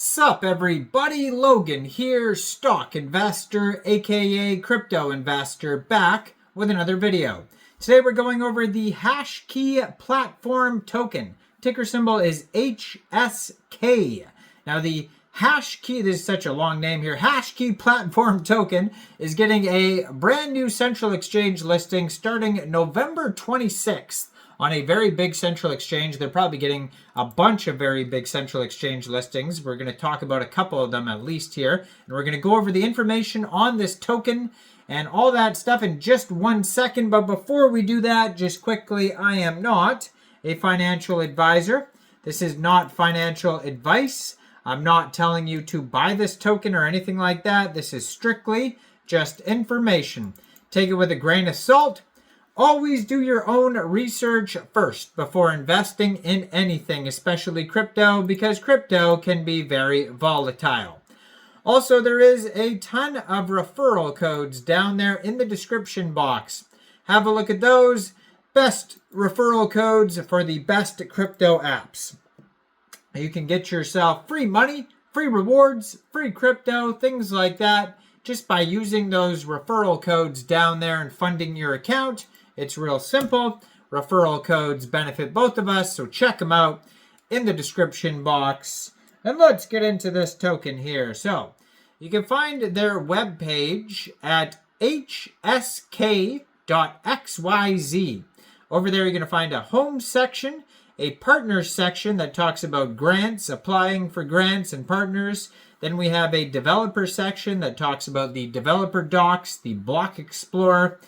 Sup everybody, Logan here, stock investor aka crypto investor, back with another video. Today we're going over the Hashkey platform token. Ticker symbol is HSK. Now the Hashkey, this is such a long name here, Hashkey platform token is getting a brand new central exchange listing starting November 26th. On a very big central exchange. They're probably getting a bunch of very big central exchange listings. We're going to talk about a couple of them at least here. And we're going to go over the information on this token and all that stuff in just 1 second. But before we do that, just quickly, I am not a financial advisor. This is not financial advice. I'm not telling you to buy this token or anything like that. This is strictly just information. Take it with a grain of salt. Always do your own research first before investing in anything, especially crypto, because crypto can be very volatile. Also, there is a ton of referral codes down there in the description box. Have a look at those. Best referral codes for the best crypto apps. You can get yourself free money, free rewards, free crypto, things like that, just by using those referral codes down there and funding your account. It's real simple. Referral codes benefit both of us, so check them out in the description box. And let's get into this token here. So you can find their webpage at hsk.xyz. Over there, you're going to find a home section, a partners section that talks about grants, applying for grants and partners. Then we have a developer section that talks about the developer docs, the block explorer.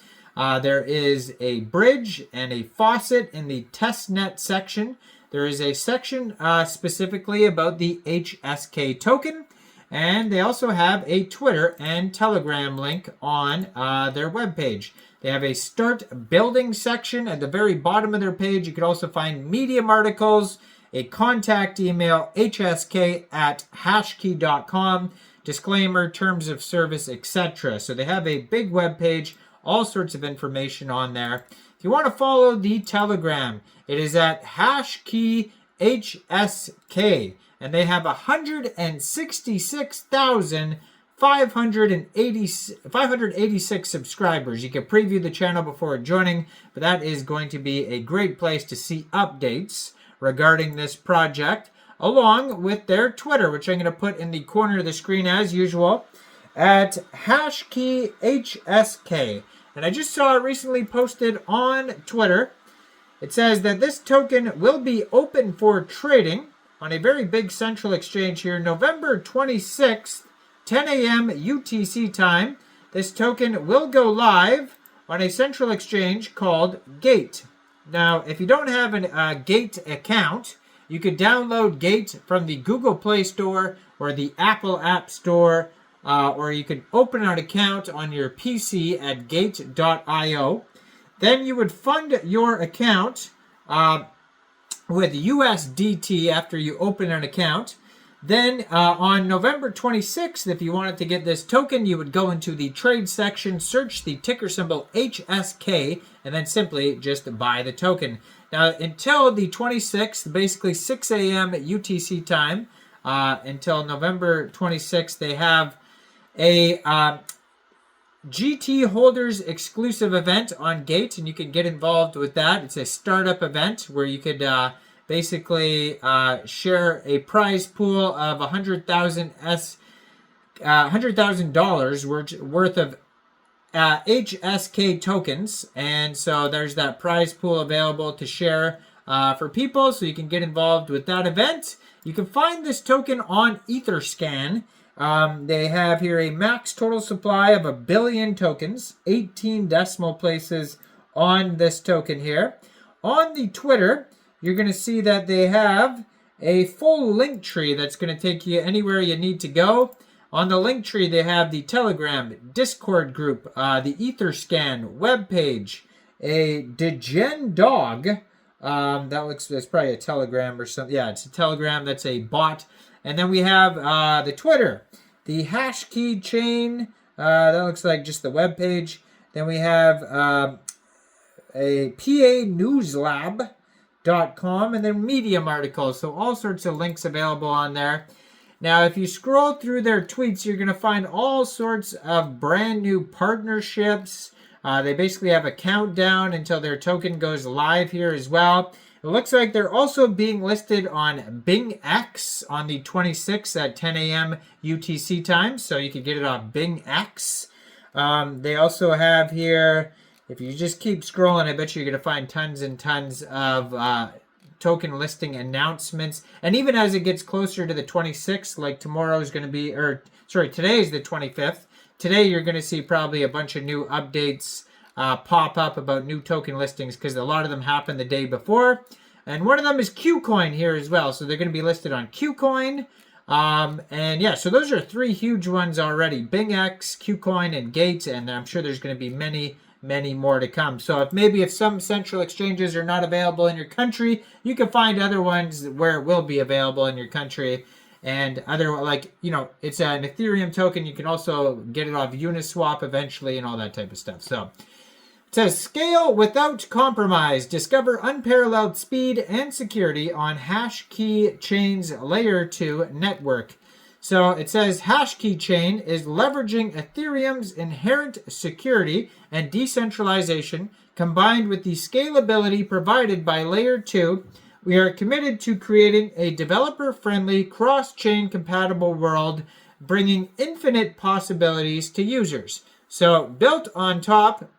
There is a bridge and a faucet in the testnet section. There is a section specifically about the HSK token. And they also have a Twitter and Telegram link on their webpage. They have a start building section at the very bottom of their page. You could also find Medium articles, a contact email, hsk@hashkey.com, disclaimer, terms of service, etc. So they have a big webpage. All sorts of information on there. If you want to follow the Telegram, it is at Hashkey HSK, and they have 166,586 subscribers. You can preview the channel before joining, but that is going to be a great place to see updates regarding this project, along with their Twitter, which I'm going to put in the corner of the screen as usual, at Hashkey HSK. And I just saw it recently posted on Twitter. It says that this token will be open for trading on a very big central exchange here, November 26th, 10 a.m. UTC time. This token will go live on a central exchange called Gate. Now, if you don't have a Gate account, you could download Gate from the Google Play Store or the Apple App Store, or you could open an account on your PC at gate.io. Then you would fund your account with USDT after you open an account. Then on November 26th, if you wanted to get this token, you would go into the trade section, search the ticker symbol HSK, and then simply just buy the token. Now, until the 26th, basically 6 a.m. UTC time, until November 26th, they have a GT holders exclusive event on Gate, and you can get involved with that. It's a startup event where you could basically share a prize pool of $100,000 worth of HSK tokens, and so there's that prize pool available to share for people, so you can get involved with that event. You can find this token on Etherscan. They have here a max total supply of 1 billion tokens, 18 decimal places on this token here. On the Twitter, you're going to see that they have a full link tree that's going to take you anywhere you need to go. On the link tree, they have the Telegram, Discord group, the Etherscan webpage, a Degen dog. That's probably a Telegram or something. Yeah, it's a Telegram. That's a bot. And then we have the Twitter, the Hashkey chain. That looks like just the webpage. Then we have a PANewslab.com and then Medium articles. So all sorts of links available on there. Now, if you scroll through their tweets, you're going to find all sorts of brand new partnerships. They basically have a countdown until their token goes live here as well. It looks like they're also being listed on Bingx on the 26th at 10 a.m. UTC time, so you can get it on Bingx. They also have here, if you just keep scrolling, I bet you're going to find tons and tons of token listing announcements. And even as it gets closer to the 26th, like tomorrow is going to be, or sorry, today is the 25th. Today you're going to see probably a bunch of new updates pop up about new token listings, because a lot of them happened the day before. And one of them is Kucoin here as well. So they're going to be listed on Kucoin. And yeah, so those are 3 huge ones already. Bingx, Kucoin, and Gates. And I'm sure there's going to be many more to come. So if some central exchanges are not available in your country, you can find other ones where it will be available in your country. And other, like, you know, it's an Ethereum token. You can also get it off Uniswap eventually and all that type of stuff. So it says, scale without compromise. Discover unparalleled speed and security on Hashkey Chain's Layer 2 network. So it says Hashkey Chain is leveraging Ethereum's inherent security and decentralization combined with the scalability provided by Layer 2. We are committed to creating a developer-friendly, cross-chain compatible world, bringing infinite possibilities to users. So built on top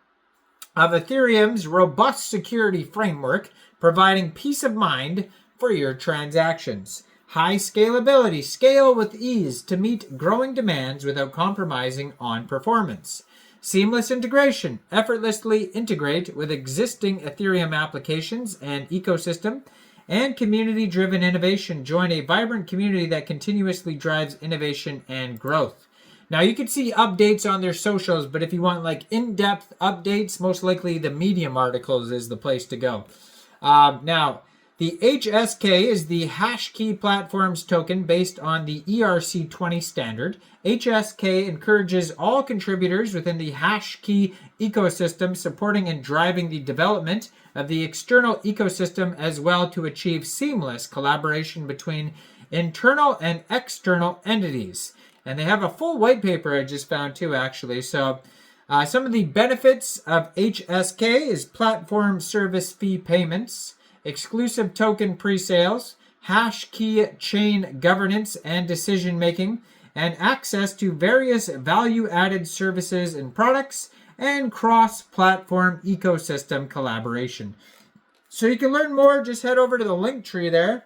of Ethereum's robust security framework, providing peace of mind for your transactions. High scalability, scale with ease to meet growing demands without compromising on performance. Seamless integration, effortlessly integrate with existing Ethereum applications and ecosystem. And community-driven innovation, join a vibrant community that continuously drives innovation and growth. Now, you can see updates on their socials, but if you want like in-depth updates, most likely the Medium articles is the place to go. Now, the HSK is the Hashkey Platforms token based on the ERC20 standard. HSK encourages all contributors within the Hashkey ecosystem supporting and driving the development of the external ecosystem as well to achieve seamless collaboration between internal and external entities. And they have a full white paper I just found too, actually. So some of the benefits of HSK is platform service fee payments, exclusive token pre-sales, Hashkey chain governance and decision making, and access to various value-added services and products, and cross-platform ecosystem collaboration. So you can learn more, just head over to the link tree there.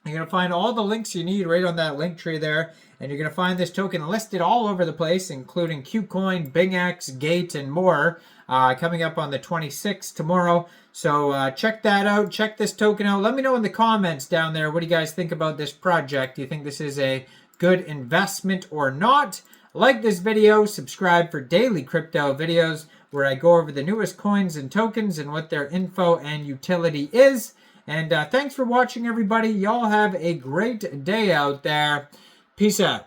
You're going to find all the links you need right on that link tree there. And you're going to find this token listed all over the place, including Kucoin, Bingx, Gate, and more, coming up on the 26th tomorrow. So check that out. Check this token out. Let me know in the comments down there, what do you guys think about this project? Do you think this is a good investment or not? Like this video, subscribe for daily crypto videos where I go over the newest coins and tokens and what their info and utility is. And thanks for watching, everybody. Y'all have a great day out there. Peace out.